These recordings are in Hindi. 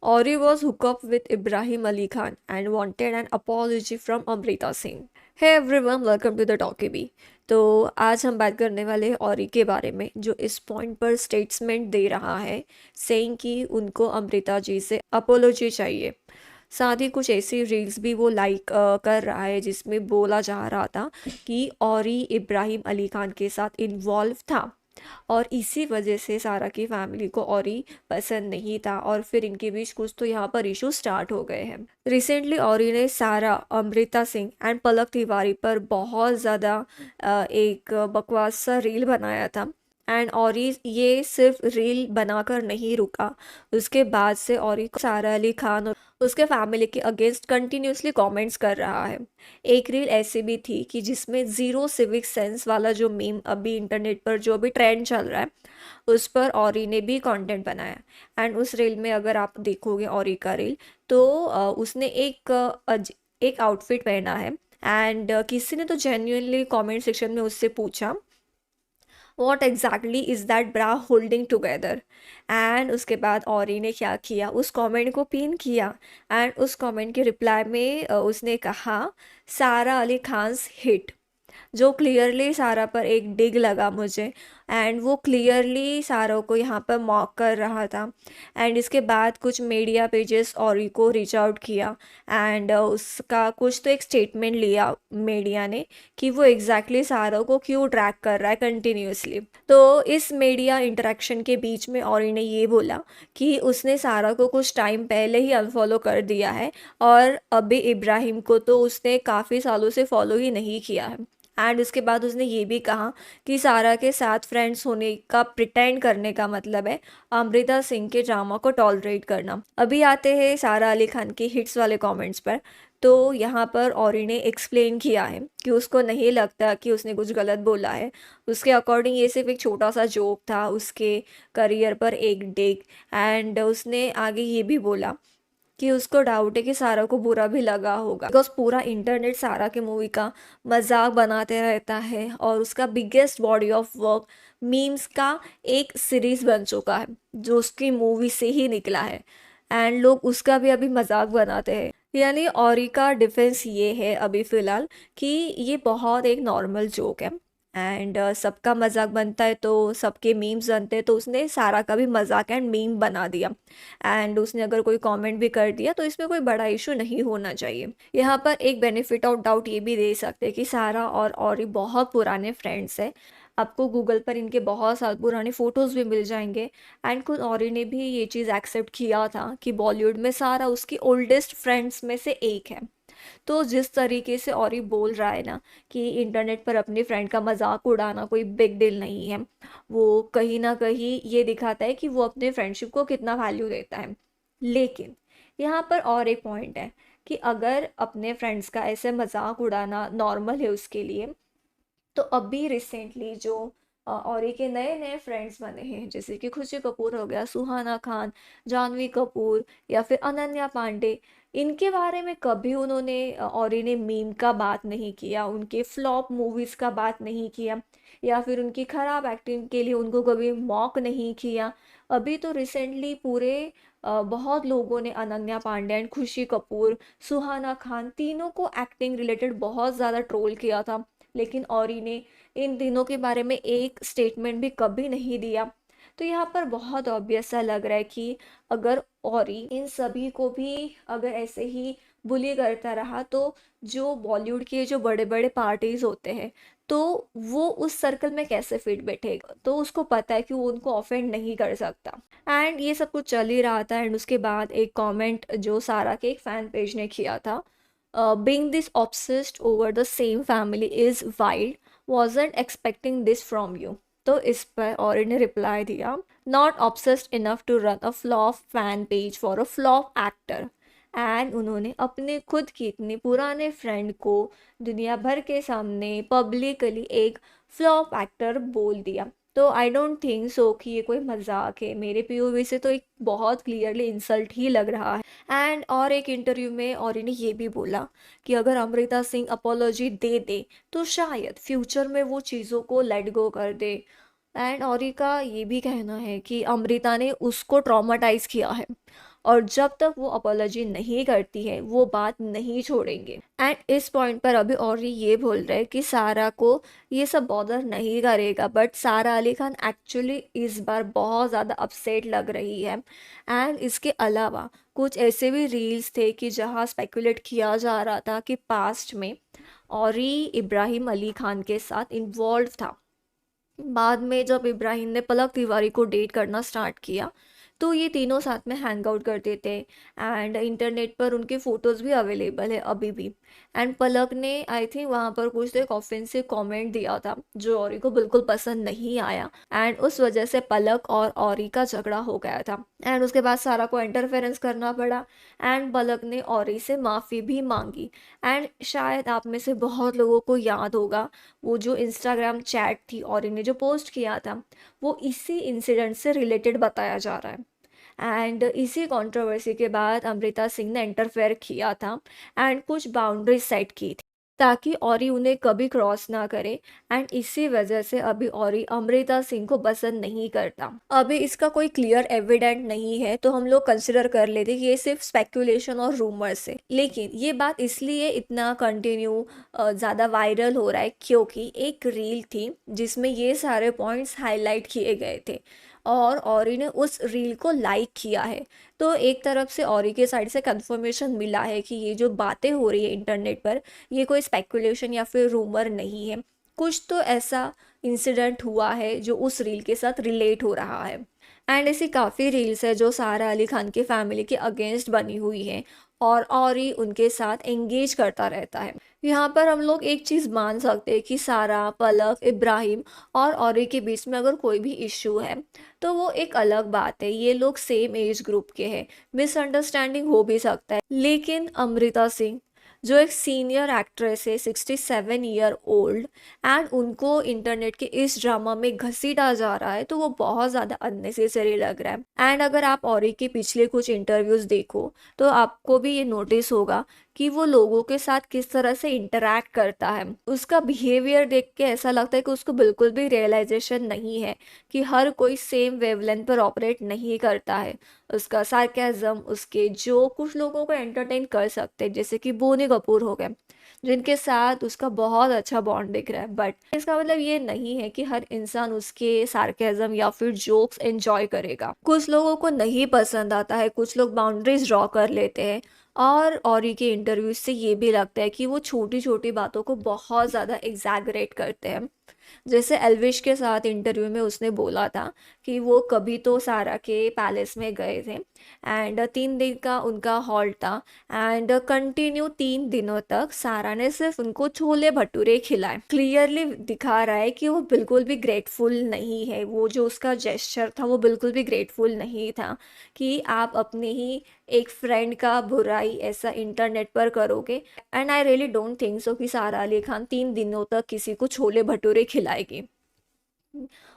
Ori was hooked up with Ibrahim Ali Khan and wanted an apology from Amrita Singh. Hey everyone, welcome to the Talkie. तो आज हम बात करने वाले हैं औरी के बारे में, जो इस पॉइंट पर स्टेटमेंट दे रहा है सेइंग कि उनको अमृता जी से अपोलॉजी चाहिए। साथ ही कुछ ऐसी रील्स भी वो लाइक कर रहा है जिसमें बोला जा रहा था कि औरी इब्राहिम अली खान के साथ इन्वॉल्व था और इसी वजह से सारा की फैमिली को औरी पसंद नहीं था और फिर इनके बीच कुछ तो यहाँ पर इशू स्टार्ट हो गए हैं। रिसेंटली औरी ने सारा, अमृता सिंह एंड पलक तिवारी पर बहुत ज़्यादा एक बकवास सा रील बनाया था। एंड औरी ये सिर्फ रील बनाकर नहीं रुका, उसके बाद से औरी को सारा अली खान और उसके फैमिली के अगेंस्ट कंटिन्यूसली कमेंट्स कर रहा है। एक रील ऐसी भी थी कि जिसमें ज़ीरो सिविक सेंस वाला जो मीम अभी इंटरनेट पर जो भी ट्रेंड चल रहा है, उस पर औरी ने भी कंटेंट बनाया। एंड उस रील में अगर आप देखोगे औरी का रील, तो उसने एक आउटफिट पहना है। एंड किसी ने तो जेन्युइनली कमेंट सेक्शन में उससे पूछा what exactly is that bra holding together. And उसके बाद औरी ने क्या किया, उस कमेंट को पिन किया। एंड उस कमेंट के रिप्लाई में उसने कहा सारा अली खान्स हिट, जो क्लियरली सारा पर एक डिग लगा मुझे। एंड वो क्लियरली सारों को यहाँ पर मॉक कर रहा था। एंड इसके बाद कुछ मीडिया पेजेस औरी को रीच आउट किया एंड उसका कुछ तो एक स्टेटमेंट लिया मीडिया ने कि वो एग्जैक्टली सारों को क्यों ट्रैक कर रहा है कंटिन्यूसली। तो इस मीडिया इंटरेक्शन के बीच में औरी ने ये बोला कि उसने सारा को कुछ टाइम पहले ही अनफॉलो कर दिया है और अभी इब्राहिम को तो उसने काफ़ी सालों से फॉलो ही नहीं किया है। एंड उसके बाद उसने ये भी कहा कि सारा के साथ फ्रेंड्स होने का प्रिटेंड करने का मतलब है अमृता सिंह के ड्रामा को टॉलरेट करना। अभी आते हैं सारा अली खान के हिट्स वाले कमेंट्स पर। तो यहाँ पर औरी ने एक्सप्लेन किया है कि उसको नहीं लगता कि उसने कुछ गलत बोला है। उसके अकॉर्डिंग ये सिर्फ एक छोटा सा जोक था, उसके करियर पर एक डिग। एंड उसने आगे ये भी बोला कि उसको डाउट है कि सारा को बुरा भी लगा होगा, बिकॉज पूरा इंटरनेट सारा के मूवी का मजाक बनाते रहता है और उसका biggest body of work memes का एक सीरीज बन चुका है जो उसकी मूवी से ही निकला है। एंड लोग उसका भी अभी मजाक बनाते हैं। यानी औरी का डिफेंस ये है अभी फ़िलहाल कि ये बहुत एक नॉर्मल जोक है। एंड सबका मजाक बनता है तो सबके मीम्स बनते हैं, तो उसने सारा का भी मजाक एंड मीम बना दिया। एंड उसने अगर कोई कमेंट भी कर दिया तो इसमें कोई बड़ा इशू नहीं होना चाहिए। यहाँ पर एक बेनिफिट ऑफ डाउट ये भी दे सकते हैं कि सारा और औरी बहुत पुराने फ्रेंड्स हैं। आपको गूगल पर इनके बहुत साल पुराने फ़ोटोज़ भी मिल जाएंगे। एंड खुद औरी ने भी ये चीज़ एक्सेप्ट किया था कि बॉलीवुड में सारा उसकी ओल्डेस्ट फ्रेंड्स में से एक है। तो जिस तरीके से औरी बोल रहा है ना कि इंटरनेट पर अपनी फ्रेंड का मजाक उड़ाना कोई बिग डील नहीं है, वो कहीं ना कहीं ये दिखाता है कि वो अपने फ्रेंडशिप को कितना वैल्यू देता है। लेकिन यहाँ पर और एक पॉइंट है कि अगर अपने फ्रेंड्स का ऐसे मजाक उड़ाना नॉर्मल है उसके लिए, तो अभी रिसेंटली जो औरी के नए नए फ्रेंड्स बने हैं जैसे कि खुशी कपूर हो गया, सुहाना खान, जानवी कपूर या फिर अनन्या पांडे, इनके बारे में कभी उन्होंने औरी ने मीम का बात नहीं किया, उनके फ्लॉप मूवीज़ का बात नहीं किया या फिर उनकी ख़राब एक्टिंग के लिए उनको कभी मॉक नहीं किया। अभी तो रिसेंटली पूरे बहुत लोगों ने अनन्या पांडे एंड खुशी कपूर, सुहाना खान, तीनों को एक्टिंग रिलेटेड बहुत ज़्यादा ट्रोल किया था। लेकिन औरी ने इन तीनों के बारे में एक स्टेटमेंट भी कभी नहीं दिया। तो यहाँ पर बहुत ऑब्वियस सा लग रहा है कि अगर औरी इन सभी को भी अगर ऐसे ही बुली करता रहा तो जो बॉलीवुड के जो बड़े बड़े पार्टीज होते हैं, तो वो उस सर्कल में कैसे फिट बैठेगा। तो उसको पता है कि वो उनको ऑफेंड नहीं कर सकता। एंड ये सब कुछ चल ही रहा था। एंड उसके बाद एक कमेंट जो सारा के एक फैन पेज ने किया था, being this obsessed over the same family is wild, wasn't expecting this from you। तो इस पर और ने रिप्लाई दिया, not obsessed enough to run a flop fan page for a flop actor। And उन्होंने अपने खुद की इतने पुराने फ्रेंड को दुनिया भर के सामने पब्लिकली एक फ्लॉप एक्टर बोल दिया। तो आई डोंट थिंक सो कि ये कोई मजाक है। मेरे पीओवी से तो एक बहुत क्लियरली इंसल्ट ही लग रहा है। एंड और एक इंटरव्यू में औरी ने ये भी बोला कि अगर अमृता सिंह अपोलॉजी दे दे तो शायद फ्यूचर में वो चीज़ों को लेट गो कर दे। एंड औरी का ये भी कहना है कि अमृता ने उसको ट्रॉमाटाइज किया है। और जब तक वो अपॉलॉजी नहीं करती है वो बात नहीं छोड़ेंगे। एंड इस पॉइंट पर अभी और ये बोल रहे हैं कि सारा को ये सब बॉदर नहीं करेगा, बट सारा अली खान एक्चुअली इस बार बहुत ज़्यादा अपसेट लग रही है। एंड इसके अलावा कुछ ऐसे भी रील्स थे कि जहाँ स्पेकुलेट किया जा रहा था कि पास्ट में औरी इब्राहिम अली खान के साथ इन्वॉल्व था। बाद में जब इब्राहिम ने पलक तिवारी को डेट करना स्टार्ट किया तो ये तीनों साथ में हैंग आउट करते थे। एंड इंटरनेट पर उनके फोटोज़ भी अवेलेबल है अभी भी। एंड पलक ने आई थिंक वहाँ पर कुछ तो एक ऑफेंसिव कमेंट दिया था जो औरी को बिल्कुल पसंद नहीं आया। एंड उस वजह से पलक और औरी का झगड़ा हो गया था। एंड उसके बाद सारा को इंटरफेरेंस करना पड़ा। एंड पलक ने औरी से माफ़ी भी मांगी। एंड शायद आप में से बहुत लोगों को याद होगा वो जो इंस्टाग्राम चैट थी औरी ने जो पोस्ट किया था वो इसी इंसिडेंट से रिलेटेड बताया जा रहा है। एंड इसी कंट्रोवर्सी के बाद अमृता सिंह ने इंटरफेयर किया था एंड कुछ बाउंड्री सेट की थी ताकि औरी उन्हें कभी क्रॉस ना करे। एंड इसी वजह से अभी औरी अमृता सिंह को पसंद नहीं करता। अभी इसका कोई क्लियर एविडेंट नहीं है तो हम लोग कंसिडर कर लेते कि ये सिर्फ स्पेकुलेशन और रूमर्स है। लेकिन ये बात इसलिए इतना कंटिन्यू ज़्यादा वायरल हो रहा है क्योंकि एक रील थी जिसमें ये सारे पॉइंट्स हाईलाइट किए गए थे और औरी ने उस रील को लाइक किया है। तो एक तरफ से औरी के साइड से कंफर्मेशन मिला है कि ये जो बातें हो रही है इंटरनेट पर ये कोई स्पेकुलेशन या फिर रूमर नहीं है, कुछ तो ऐसा इंसिडेंट हुआ है जो उस रील के साथ रिलेट हो रहा है। एंड ऐसी काफ़ी रील्स है जो सारा अली खान की फैमिली के अगेंस्ट बनी हुई है और औरी उनके साथ एंगेज करता रहता है। यहाँ पर हम लोग एक चीज़ मान सकते हैं कि सारा, पलक, इब्राहिम और औरी के बीच में अगर कोई भी इश्यू है तो वो एक अलग बात है, ये लोग सेम एज ग्रुप के हैं, मिसअंडरस्टैंडिंग हो भी सकता है। लेकिन अमृता सिंह जो एक सीनियर एक्ट्रेस है, 67 ईयर ओल्ड, एंड उनको इंटरनेट के इस ड्रामा में घसीटा जा रहा है तो वो बहुत ज़्यादा अननेसेसरी लग रहा है। एंड अगर आप औरी के पिछले कुछ इंटरव्यूज़ देखो तो आपको भी ये नोटिस होगा कि वो लोगों के साथ किस तरह से इंटरैक्ट करता है। उसका बिहेवियर देख के ऐसा लगता है कि उसको बिल्कुल भी रियलाइजेशन नहीं है कि हर कोई सेम वेवलेंथ पर ऑपरेट नहीं करता है। उसका सार्केज़म, उसके जो कुछ लोगों को एंटरटेन कर सकते हैं जैसे कि बोनी कपूर हो गए जिनके साथ उसका बहुत अच्छा बॉन्ड दिख रहा है। बट इसका मतलब ये नहीं है कि हर इंसान उसके सार्केज़म या फिर जोक्स एंजॉय करेगा। कुछ लोगों को नहीं पसंद आता है, कुछ लोग बाउंड्रीज ड्रॉ कर लेते हैं। और औरी के इंटरव्यूज से ये भी लगता है कि वो छोटी छोटी बातों को बहुत ज़्यादा एग्जैगरेट करते हैं। जैसे एल्विश के साथ इंटरव्यू में उसने बोला था कि वो कभी तो सारा के पैलेस में गए थे एंड 3 दिन का उनका हॉल्ट था एंड कंटिन्यू 3 दिनों तक सारा ने सिर्फ उनको छोले भटूरे खिलाए। क्लियरली दिखा रहा है कि वो बिल्कुल भी ग्रेटफुल नहीं है, वो जो उसका जेस्चर था वो बिल्कुल भी ग्रेटफुल नहीं था कि आप अपने ही एक फ्रेंड का बुराई ऐसा इंटरनेट पर करोगे। And I really don't think so कि सारा अली खान 3 दिनों तक किसी को छोले भटूरे खिलाएगी।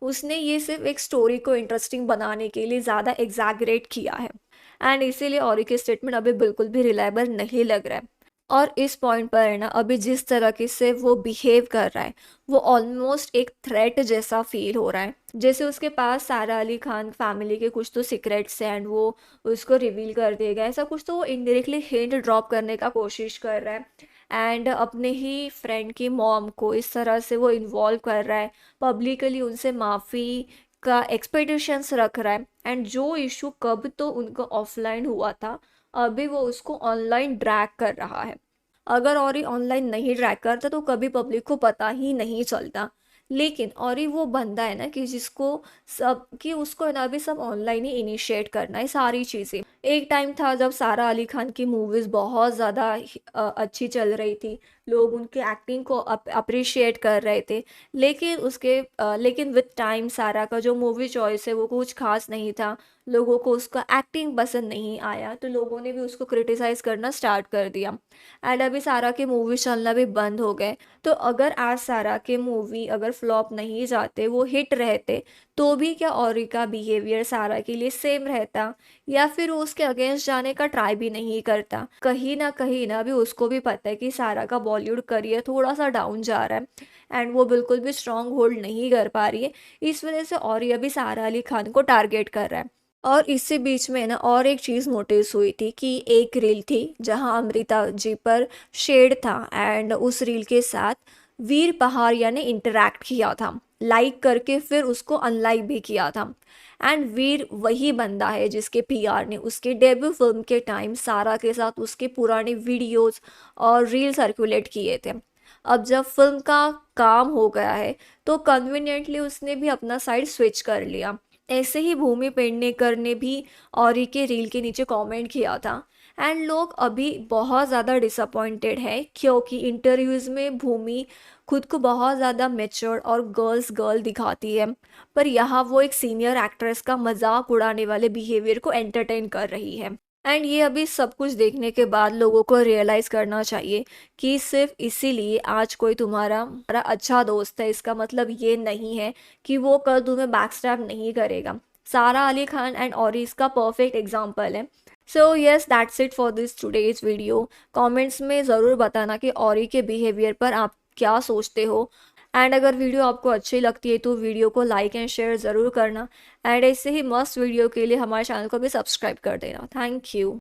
उसने ये सिर्फ एक स्टोरी को इंटरेस्टिंग बनाने के लिए ज़्यादा एग्जैगरेट किया है एंड इसीलिए औरी के स्टेटमेंट अभी बिल्कुल भी रिलायबल नहीं लग रहा है। और इस पॉइंट पर है ना, अभी जिस तरीके से वो बिहेव कर रहा है वो ऑलमोस्ट एक थ्रेट जैसा फील हो रहा है। जैसे उसके पास सारा अली खान फैमिली के कुछ तो सीक्रेट्स हैं एंड वो उसको रिवील कर देगा, ऐसा कुछ तो वो इनडायरेक्टली हिंट ड्रॉप करने का कोशिश कर रहा है। एंड अपने ही फ्रेंड की मॉम को इस तरह से वो इन्वॉल्व कर रहा है, पब्लिकली उनसे माफ़ी का एक्सपेक्टेशंस रख रहा है। एंड जो इशू कब तो उनका ऑफलाइन हुआ था अभी वो उसको ऑनलाइन ड्रैग कर रहा है। अगर और ऑनलाइन नहीं ड्रैग करता तो कभी पब्लिक को पता ही नहीं चलता। लेकिन और वो बंदा है ना कि जिसको सब कि उसको है ना अभी सब ऑनलाइन ही इनिशिएट करना है सारी चीज़ें। एक टाइम था जब सारा अली खान की मूवीज़ बहुत ज़्यादा अच्छी चल रही थी, लोग उनके एक्टिंग को अप्रिशिएट कर रहे थे। लेकिन विद टाइम सारा का जो मूवी चॉइस है वो कुछ खास नहीं था, लोगों को उसका एक्टिंग पसंद नहीं आया तो लोगों ने भी उसको क्रिटिसाइज़ करना स्टार्ट कर दिया। एंड अभी सारा के मूवी चलना भी बंद हो गए। तो अगर आज सारा के मूवी अगर फ्लॉप नहीं जाते, वो हिट रहते, तो भी क्या औरी का बिहेवियर सारा के लिए सेम रहता या फिर वो उसके अगेंस्ट जाने का ट्राई भी नहीं करता। कहीं ना भी उसको भी पता है कि सारा का बॉलीवुड करियर थोड़ा सा डाउन जा रहा है एंड वो बिल्कुल भी स्ट्रॉन्ग होल्ड नहीं कर पा रही है। इस वजह से औरी अभी सारा अली खान को टारगेट कर रहा है। और इसी बीच में ना और एक चीज़ नोटिस हुई थी कि एक रील थी जहां अमृता जी पर शेड था एंड उस रील के साथ वीर पहाड़िया ने इंटरैक्ट किया था, लाइक करके फिर उसको अनलाइक भी किया था। एंड वीर वही बंदा है जिसके पीआर ने उसके डेब्यू फिल्म के टाइम सारा के साथ उसके पुराने वीडियोस और रील सर्कुलेट किए थे। अब जब फिल्म का काम हो गया है तो कन्वीनियंटली उसने भी अपना साइड स्विच कर लिया। ऐसे ही भूमि पेडनेकर ने भी औरी के रील के नीचे कमेंट किया था। एंड लोग अभी बहुत ज़्यादा डिसअपॉइंटेड है क्योंकि इंटरव्यूज़ में भूमि खुद को बहुत ज़्यादा मेच्योर और गर्ल दिखाती है, पर यहाँ वो एक सीनियर एक्ट्रेस का मजाक उड़ाने वाले बिहेवियर को एंटरटेन कर रही है। एंड ये अभी सब कुछ देखने के बाद लोगों को रियलाइज़ करना चाहिए कि सिर्फ इसीलिए आज कोई तुम्हारा अच्छा दोस्त है इसका मतलब ये नहीं है कि वो कल तुम्हें बैकस्टैब नहीं करेगा। सारा अली खान एंड और इसका परफेक्ट एग्जाम्पल है। So yes, that's it for this today's video. Comments में ज़रूर बताना कि औरी के बिहेवियर पर आप क्या सोचते हो। एंड अगर वीडियो आपको अच्छी लगती है तो वीडियो को लाइक एंड शेयर ज़रूर करना। एंड ऐसे ही मस्त वीडियो के लिए हमारे चैनल को भी सब्सक्राइब कर देना। Thank you.